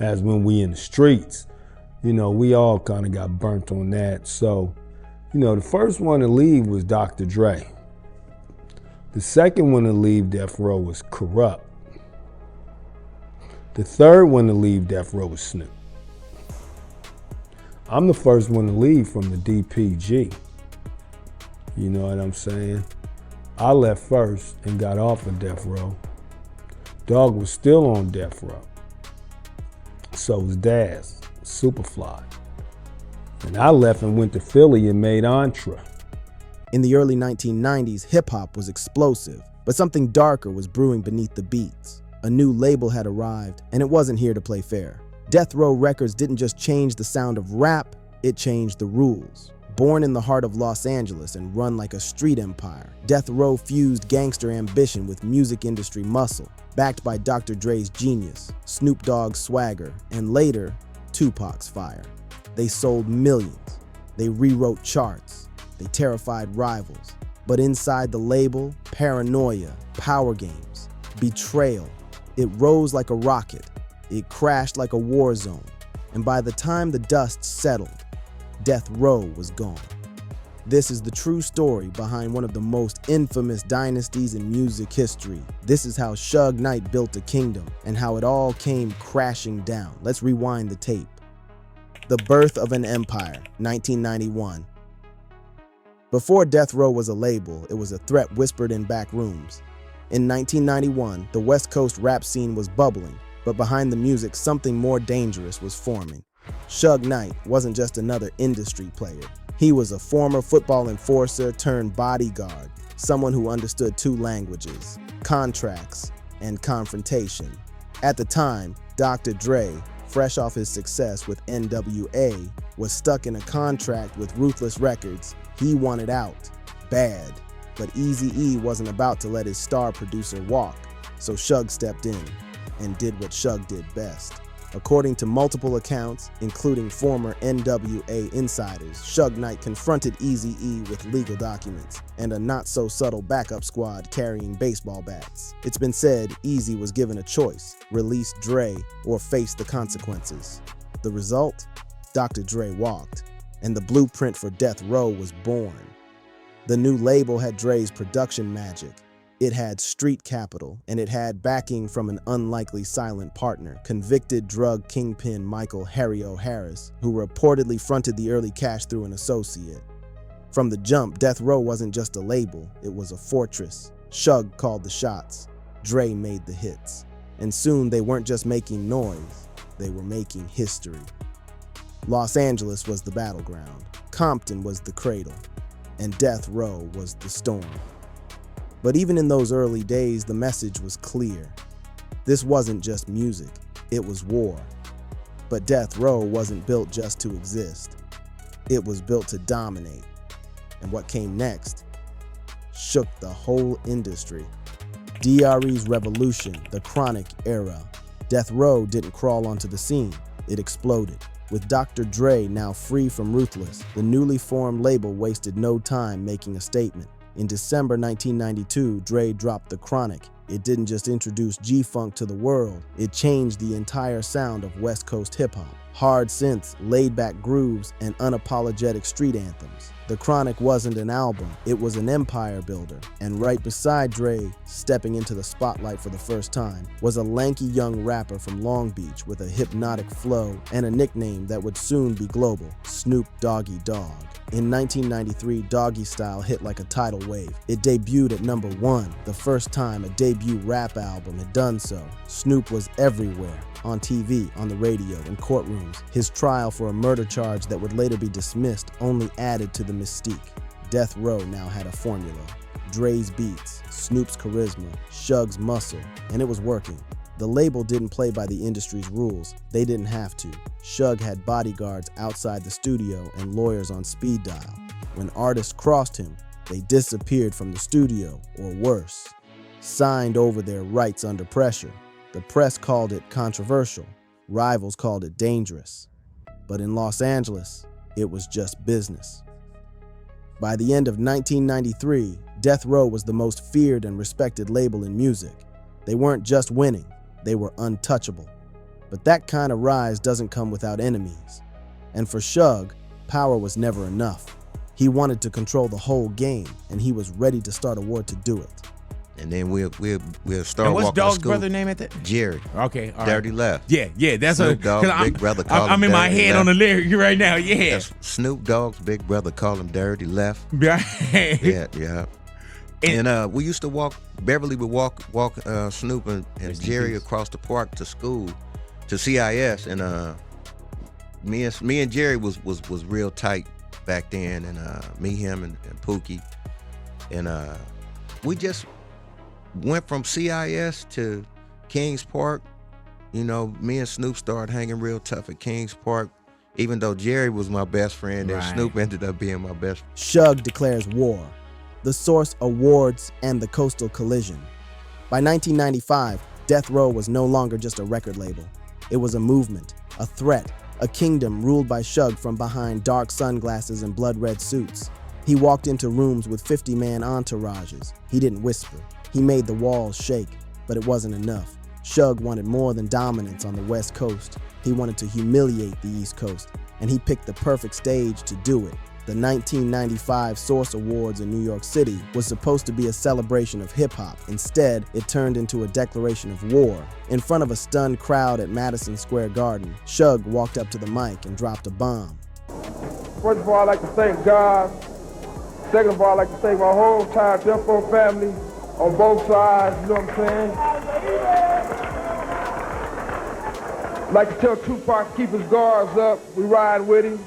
as when we in the streets. You know, we all kind of got burnt on that. So, you know, the first one to leave was Dr. Dre. The second one to leave Death Row was Corrupt. The third one to leave Death Row was Snoop. I'm the first one to leave from the DPG. You know what I'm saying? I left first and got off of Death Row. Dog was still on Death Row. So was Daz, Superfly. And I left and went to Philly and made Entre. In the early 1990s, hip-hop was explosive, but something darker was brewing beneath the beats. A new label had arrived, and it wasn't here to play fair. Death Row Records didn't just change the sound of rap, it changed the rules. Born in the heart of Los Angeles and run like a street empire, Death Row fused gangster ambition with music industry muscle, backed by Dr. Dre's genius, Snoop Dogg's swagger, and later, Tupac's fire. They sold millions. They rewrote charts. They terrified rivals. But inside the label, paranoia, power games, betrayal. It rose like a rocket. It crashed like a war zone. And by the time the dust settled, Death Row was gone. This is the true story behind one of the most infamous dynasties in music history. This is how Suge Knight built a kingdom and how it all came crashing down. Let's rewind the tape. The Birth of an Empire, 1991. Before Death Row was a label, it was a threat whispered in back rooms. In 1991, the West Coast rap scene was bubbling, but behind the music, something more dangerous was forming. Suge Knight wasn't just another industry player. He was a former football enforcer turned bodyguard, someone who understood two languages, contracts and confrontation. At the time, Dr. Dre, fresh off his success with NWA, was stuck in a contract with Ruthless Records. He wanted out, bad, but Eazy-E wasn't about to let his star producer walk, so Suge stepped in and did what Suge did best. According to multiple accounts, including former NWA insiders, Suge Knight confronted Eazy-E with legal documents and a not-so-subtle backup squad carrying baseball bats. It's been said Eazy was given a choice, release Dre or face the consequences. The result? Dr. Dre walked, and the blueprint for Death Row was born. The new label had Dre's production magic. It had street capital, and it had backing from an unlikely silent partner, convicted drug kingpin Michael Harry O'Harris, who reportedly fronted the early cash through an associate. From the jump, Death Row wasn't just a label, it was a fortress. Suge called the shots, Dre made the hits. And soon they weren't just making noise, they were making history. Los Angeles was the battleground, Compton was the cradle, and Death Row was the storm. But even in those early days, the message was clear. This wasn't just music, it was war. But Death Row wasn't built just to exist. It was built to dominate. And what came next shook the whole industry. DRE's revolution, the Chronic era. Death Row didn't crawl onto the scene, it exploded. With Dr. Dre now free from Ruthless, the newly formed label wasted no time making a statement. In December 1992, Dre dropped The Chronic. It didn't just introduce G-Funk to the world, it changed the entire sound of West Coast hip-hop. Hard synths, laid-back grooves, and unapologetic street anthems. The Chronic wasn't an album, it was an empire builder. And right beside Dre, stepping into the spotlight for the first time, was a lanky young rapper from Long Beach with a hypnotic flow and a nickname that would soon be global, Snoop Doggy Dogg. In 1993, Doggy Style hit like a tidal wave. It debuted at #1, the first time a debut rap album had done so. Snoop was everywhere, on TV, on the radio, in courtrooms. His trial for a murder charge that would later be dismissed only added to the mystique. Death Row now had a formula. Dre's beats, Snoop's charisma, Suge's muscle, and it was working. The label didn't play by the industry's rules. They didn't have to. Suge had bodyguards outside the studio and lawyers on speed dial. When artists crossed him, they disappeared from the studio, or worse, signed over their rights under pressure. The press called it controversial. Rivals called it dangerous. But in Los Angeles, it was just business. By the end of 1993, Death Row was the most feared and respected label in music. They weren't just winning, they were untouchable. But that kind of rise doesn't come without enemies. And for Suge, power was never enough. He wanted to control the whole game, and he was ready to start a war to do it. And then we'll start And what's walking Dogg's to school. brother name at that? Jerry. Okay, all right. Dirty Left. Yeah, that's Snoop a. Dogg, 'cause big brother call I'm him in my Dirty head Left. on the lyric right now. Yeah. That's Snoop Dogg's big brother call him Dirty Left. Right. Yeah. And we used to walk. Beverly would walk Snoop and Jerry across the park to school, to CIS, and me and Jerry was real tight back then, and me, him, and Pookie, and we just went from CIS to Kings Park. You know, me and Snoop started hanging real tough at Kings Park, even though Jerry was my best friend, and Right. Snoop ended up being my best friend. Suge declares war. The Source Awards and the Coastal Collision. By 1995, Death Row was no longer just a record label. It was a movement, a threat, a kingdom ruled by Suge from behind dark sunglasses and blood-red suits. He walked into rooms with 50-man entourages. He didn't whisper. He made the walls shake, but it wasn't enough. Suge wanted more than dominance on the West Coast. He wanted to humiliate the East Coast, and he picked the perfect stage to do it. The 1995 Source Awards in New York City was supposed to be a celebration of hip-hop. Instead, it turned into a declaration of war. In front of a stunned crowd at Madison Square Garden, Suge walked up to the mic and dropped a bomb. First of all, I'd like to thank God. Second of all, I'd like to thank my whole entire Death Row family on both sides, you know what I'm saying? I'd like to tell Tupac to keep his guards up. We ride with him.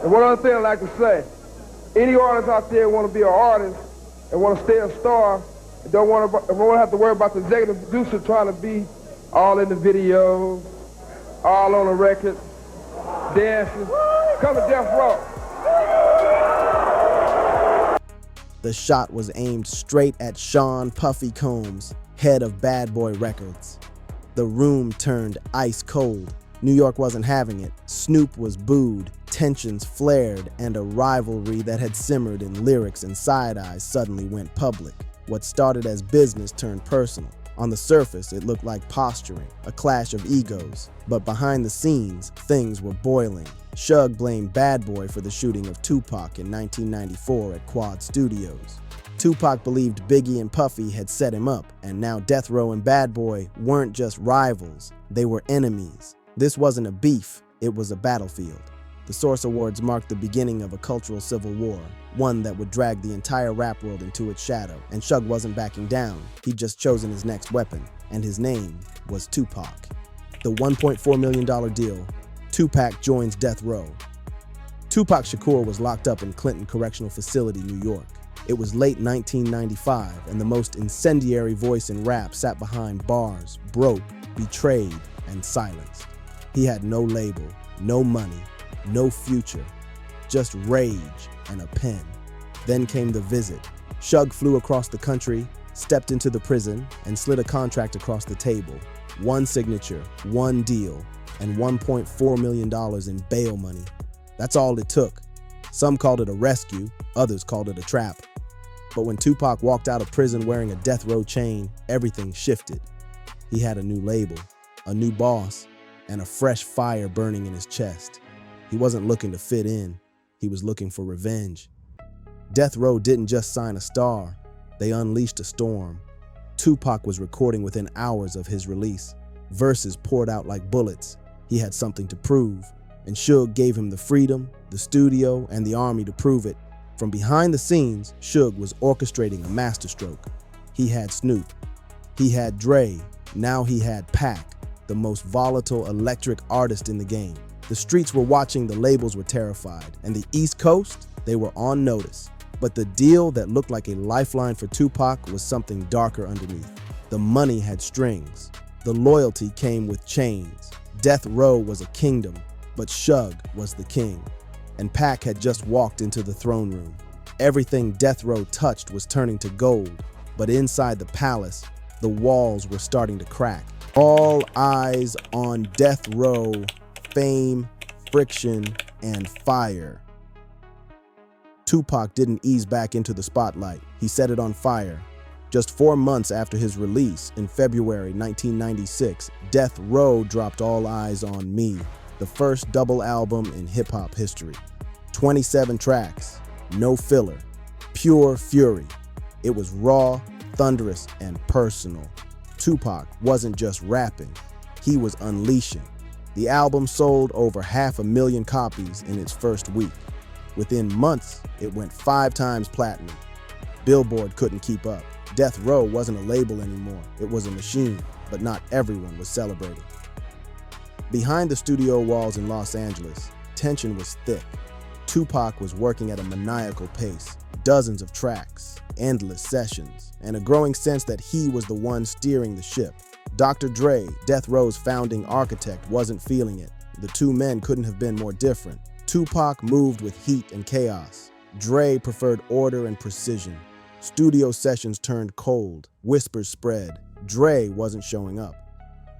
And one other thing I'd like to say, any artist out there want to be an artist and want to stay a star, and don't want to have to worry about the executive producer trying to be all in the videos, all on the record, dancing. Come to Death Row. The shot was aimed straight at Sean Puffy Combs, head of Bad Boy Records. The room turned ice cold. New York wasn't having it. Snoop was booed, tensions flared, and a rivalry that had simmered in lyrics and side-eyes suddenly went public. What started as business turned personal. On the surface, it looked like posturing, a clash of egos. But behind the scenes, things were boiling. Suge blamed Bad Boy for the shooting of Tupac in 1994 at Quad Studios. Tupac believed Biggie and Puffy had set him up, and now Death Row and Bad Boy weren't just rivals, they were enemies. This wasn't a beef, it was a battlefield. The Source Awards marked the beginning of a cultural civil war, one that would drag the entire rap world into its shadow. And Suge wasn't backing down, he'd just chosen his next weapon, and his name was Tupac. The $1.4 million deal, Tupac joins Death Row. Tupac Shakur was locked up in Clinton Correctional Facility, New York. It was late 1995, and the most incendiary voice in rap sat behind bars, broke, betrayed, and silenced. He had no label, no money, no future, just rage and a pen. Then came the visit. Suge flew across the country, stepped into the prison, and slid a contract across the table. One signature, one deal, and $1.4 million in bail money. That's all it took. Some called it a rescue, others called it a trap. But when Tupac walked out of prison wearing a Death Row chain, everything shifted. He had a new label, a new boss, and a fresh fire burning in his chest. He wasn't looking to fit in, he was looking for revenge. Death Row didn't just sign a star, they unleashed a storm. Tupac was recording within hours of his release. Verses poured out like bullets. He had something to prove, and Suge gave him the freedom, the studio, and the army to prove it. From behind the scenes, Suge was orchestrating a masterstroke. He had Snoop, he had Dre, now he had Pac, the most volatile electric artist in the game. The streets were watching, the labels were terrified, and the East Coast, they were on notice. But the deal that looked like a lifeline for Tupac was something darker underneath. The money had strings. The loyalty came with chains. Death Row was a kingdom, but Suge was the king. And Pac had just walked into the throne room. Everything Death Row touched was turning to gold, but inside the palace, the walls were starting to crack. All eyes on Death Row, fame, friction, and fire. Tupac didn't ease back into the spotlight. He set it on fire. Just 4 months after his release, in February 1996, Death Row dropped All Eyes on Me, the first double album in hip-hop history. 27 tracks, no filler, pure fury. It was raw, thunderous, and personal. Tupac wasn't just rapping, he was unleashing. The album sold over 500,000 copies in its first week. Within months, it went 5 times platinum. Billboard couldn't keep up. Death Row wasn't a label anymore, it was a machine, but not everyone was celebrating. Behind the studio walls in Los Angeles, tension was thick. Tupac was working at a maniacal pace, dozens of tracks, endless sessions, and a growing sense that he was the one steering the ship. Dr. Dre, Death Row's founding architect, wasn't feeling it. The two men couldn't have been more different. Tupac moved with heat and chaos. Dre preferred order and precision. Studio sessions turned cold, whispers spread. Dre wasn't showing up.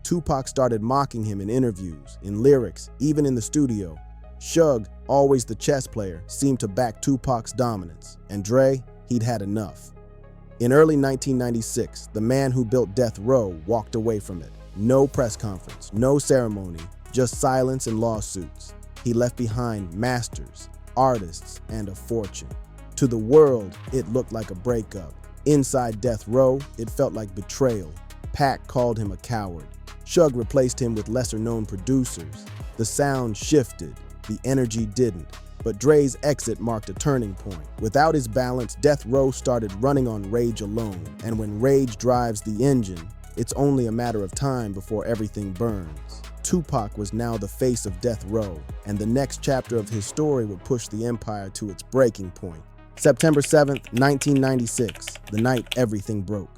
Tupac started mocking him in interviews, in lyrics, even in the studio. Suge, always the chess player, seemed to back Tupac's dominance, and Dre, he'd had enough. In early 1996, the man who built Death Row walked away from it. No press conference, no ceremony, just silence and lawsuits. He left behind masters, artists, and a fortune. To the world, it looked like a breakup. Inside Death Row, it felt like betrayal. Pac called him a coward. Suge replaced him with lesser-known producers. The sound shifted, the energy didn't. But Dre's exit marked a turning point. Without his balance, Death Row started running on rage alone. And when rage drives the engine, it's only a matter of time before everything burns. Tupac was now the face of Death Row, and the next chapter of his story would push the empire to its breaking point. September 7th, 1996, the night everything broke.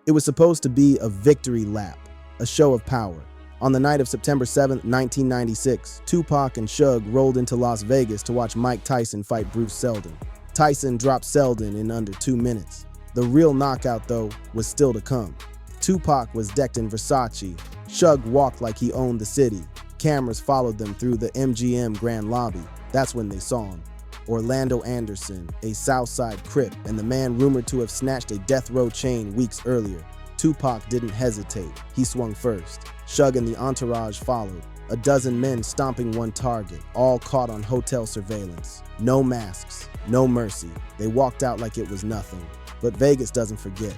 It was supposed to be a victory lap, a show of power. On the night of September 7th, 1996, Tupac and Suge rolled into Las Vegas to watch Mike Tyson fight Bruce Seldon. Tyson dropped Seldon in under 2 minutes. The real knockout, though, was still to come. Tupac was decked in Versace. Suge walked like he owned the city. Cameras followed them through the MGM Grand Lobby. That's when they saw him. Orlando Anderson, a Southside Crip, and the man rumored to have snatched a Death Row chain weeks earlier. Tupac didn't hesitate. He swung first. Suge and the entourage followed. A dozen men stomping one target, all caught on hotel surveillance. No masks, no mercy. They walked out like it was nothing. But Vegas doesn't forget.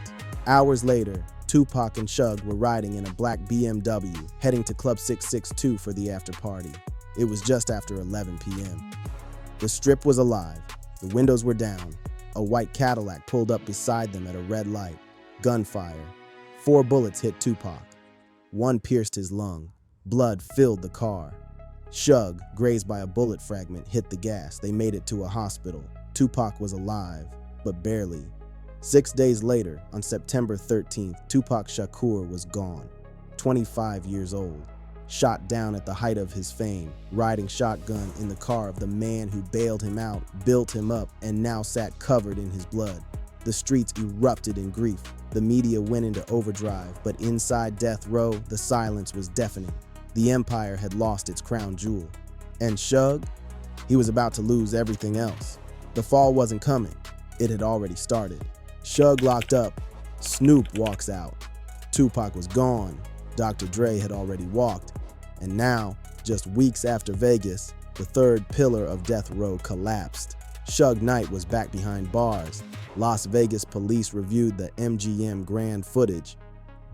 Hours later, Tupac and Suge were riding in a black BMW, heading to Club 662 for the after party. It was just after 11 p.m. The strip was alive. The windows were down. A white Cadillac pulled up beside them at a red light. Gunfire. 4 bullets hit Tupac. One pierced his lung. Blood filled the car. Suge, grazed by a bullet fragment, hit the gas. They made it to a hospital. Tupac was alive, but barely. 6 days later, on September 13th, Tupac Shakur was gone. 25 years old. Shot down at the height of his fame, riding shotgun in the car of the man who bailed him out, built him up, and now sat covered in his blood. The streets erupted in grief. The media went into overdrive, but inside Death Row, the silence was deafening. The empire had lost its crown jewel. And Suge? He was about to lose everything else. The fall wasn't coming. It had already started. Suge locked up. Snoop walks out. Tupac was gone. Dr. Dre had already walked. And now, just weeks after Vegas, the third pillar of Death Row collapsed. Suge Knight was back behind bars. Las Vegas police reviewed the MGM Grand footage.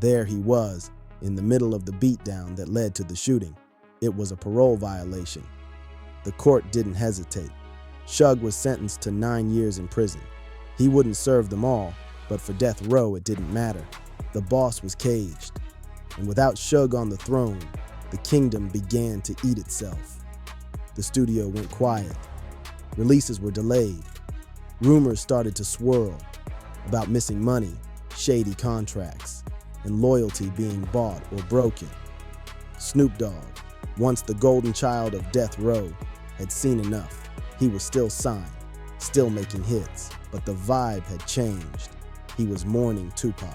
There he was, in the middle of the beatdown that led to the shooting. It was a parole violation. The court didn't hesitate. Suge was sentenced to 9 years in prison. He wouldn't serve them all, but for Death Row it didn't matter. The boss was caged. And without Suge on the throne, the kingdom began to eat itself. The studio went quiet. Releases were delayed. Rumors started to swirl about missing money, shady contracts, and loyalty being bought or broken. Snoop Dogg, once the golden child of Death Row, had seen enough. He was still signed, still making hits, but the vibe had changed. He was mourning Tupac,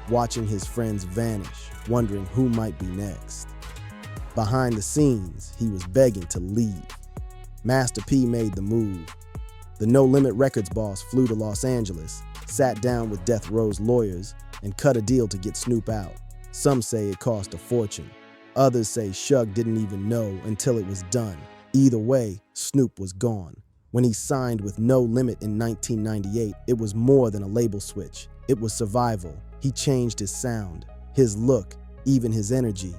watching his friends vanish, wondering who might be next. Behind the scenes, he was begging to leave. Master P made the move. The No Limit Records boss flew to Los Angeles, sat down with Death Row's lawyers, and cut a deal to get Snoop out. Some say it cost a fortune. Others say Suge didn't even know until it was done. Either way, Snoop was gone. When he signed with No Limit in 1998, it was more than a label switch. It was survival. He changed his sound, his look, even his energy.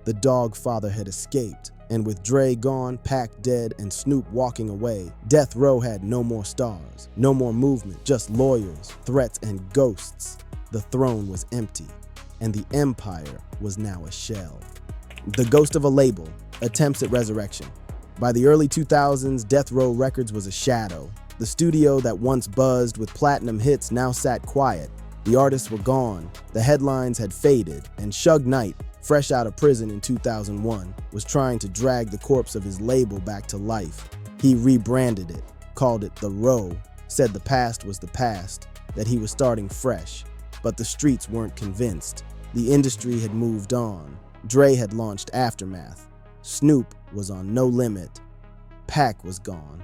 The Dogg father had escaped, and with Dre gone, Pac dead, and Snoop walking away, Death Row had no more stars, no more movement, just lawyers, threats, and ghosts. The throne was empty, and the empire was now a shell. The ghost of a label, attempts at resurrection. By the early 2000s, Death Row Records was a shadow. The studio that once buzzed with platinum hits now sat quiet. The artists were gone, the headlines had faded, and Suge Knight, fresh out of prison in 2001, was trying to drag the corpse of his label back to life. He rebranded it, called it The Row, said the past was the past, that he was starting fresh. But the streets weren't convinced. The industry had moved on. Dre had launched Aftermath. Snoop was on No Limit. Pac was gone.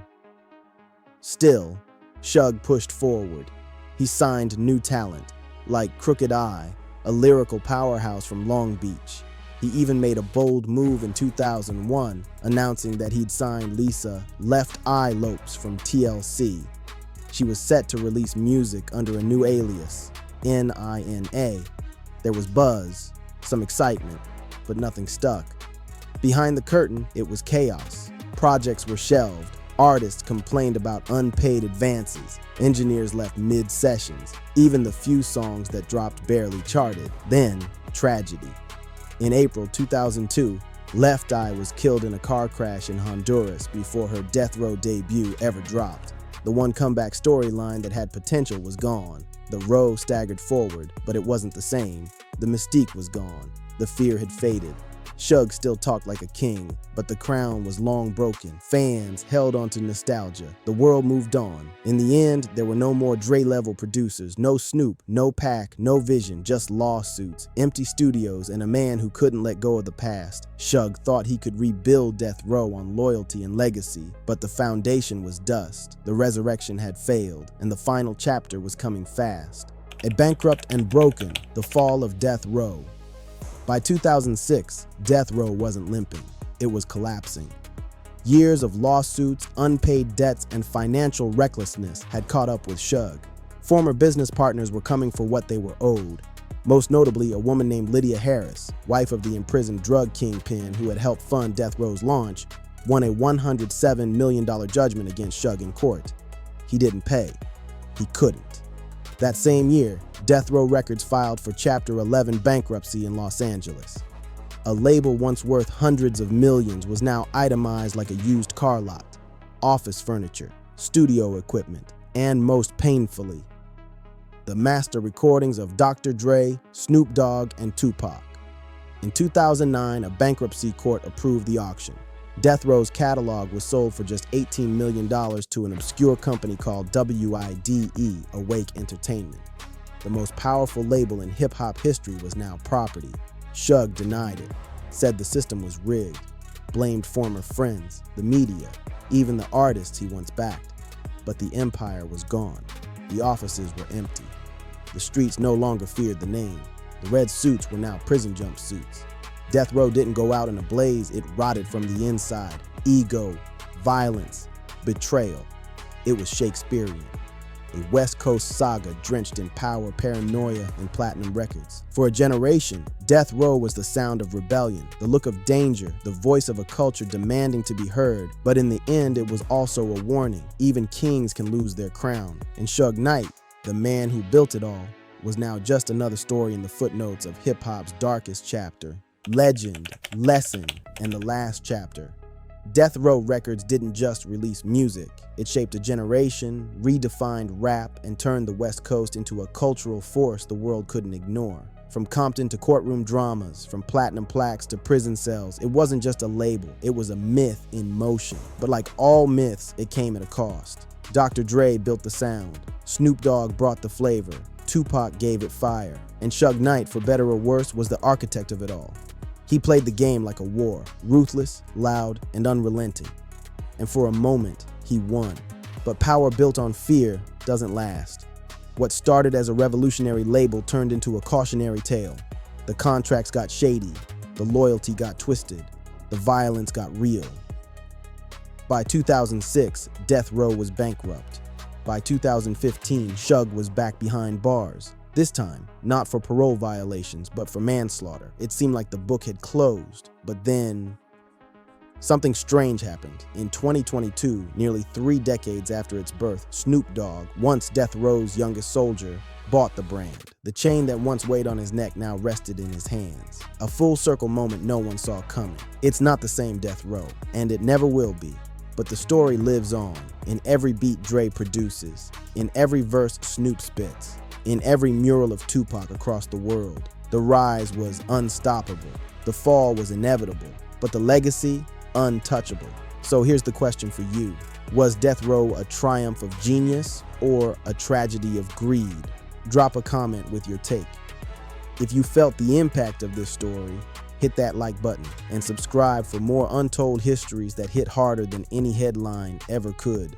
Still, Suge pushed forward. He signed new talent, like Crooked Eye, a lyrical powerhouse from Long Beach. He even made a bold move in 2001, announcing that he'd signed Lisa Left Eye Lopes from TLC. She was set to release music under a new alias, Nina. There was buzz, some excitement, but nothing stuck. Behind the curtain, it was chaos. Projects were shelved. Artists complained about unpaid advances. Engineers left mid-sessions. Even the few songs that dropped barely charted. Then, tragedy. In April 2002, Left Eye was killed in a car crash in Honduras before her Death Row debut ever dropped. The one comeback storyline that had potential was gone. The Row staggered forward, but it wasn't the same. The mystique was gone. The fear had faded. Suge still talked like a king, but the crown was long broken. Fans held onto nostalgia. The world moved on. In the end, there were no more Dre-level producers, no Snoop, no Pac, no vision, just lawsuits, empty studios, and a man who couldn't let go of the past. Suge thought he could rebuild Death Row on loyalty and legacy, but the foundation was dust. The resurrection had failed, and the final chapter was coming fast. A bankrupt and broken, the fall of Death Row. By 2006, Death Row wasn't limping, it was collapsing. Years of lawsuits, unpaid debts, and financial recklessness had caught up with Suge. Former business partners were coming for what they were owed. Most notably, a woman named Lydia Harris, wife of the imprisoned drug kingpin who had helped fund Death Row's launch, won a $107 million judgment against Suge in court. He didn't pay. He couldn't. That same year, Death Row Records filed for Chapter 11 bankruptcy in Los Angeles. A label once worth hundreds of millions was now itemized like a used car lot. Office furniture, studio equipment, and most painfully, the master recordings of Dr. Dre, Snoop Dogg, and Tupac. In 2009, a bankruptcy court approved the auction. Death Row's catalog was sold for just $18 million to an obscure company called WIDE, Awake Entertainment. The most powerful label in hip-hop history was now property. Suge denied it, said the system was rigged, blamed former friends, the media, even the artists he once backed. But the empire was gone. The offices were empty. The streets no longer feared the name. The red suits were now prison jumpsuits. Death Row didn't go out in a blaze, it rotted from the inside. Ego, violence, betrayal. It was Shakespearean. A West Coast saga drenched in power, paranoia, and platinum records. For a generation, Death Row was the sound of rebellion, the look of danger, the voice of a culture demanding to be heard. But in the end, it was also a warning. Even kings can lose their crown. And Suge Knight, the man who built it all, was now just another story in the footnotes of hip-hop's darkest chapter. Legend, lesson, and the last chapter. Death Row Records didn't just release music. It shaped a generation, redefined rap, and turned the West Coast into a cultural force the world couldn't ignore. From Compton to courtroom dramas, from platinum plaques to prison cells, it wasn't just a label, it was a myth in motion. But like all myths, it came at a cost. Dr. Dre built the sound, Snoop Dogg brought the flavor, Tupac gave it fire, and Suge Knight, for better or worse, was the architect of it all. He played the game like a war, ruthless, loud, and unrelenting. And for a moment, he won. But power built on fear doesn't last. What started as a revolutionary label turned into a cautionary tale. The contracts got shady, the loyalty got twisted, the violence got real. By 2006, Death Row was bankrupt. By 2015, Suge was back behind bars. This time, not for parole violations, but for manslaughter. It seemed like the book had closed, but then something strange happened. In 2022, nearly 3 decades after its birth, Snoop Dogg, once Death Row's youngest soldier, bought the brand. The chain that once weighed on his neck now rested in his hands. A full circle moment no one saw coming. It's not the same Death Row, and it never will be. But the story lives on, in every beat Dre produces, in every verse Snoop spits, in every mural of Tupac across the world. The rise was unstoppable, the fall was inevitable, but the legacy, untouchable. So here's the question for you. Was Death Row a triumph of genius or a tragedy of greed? Drop a comment with your take. If you felt the impact of this story, hit that like button and subscribe for more untold histories that hit harder than any headline ever could.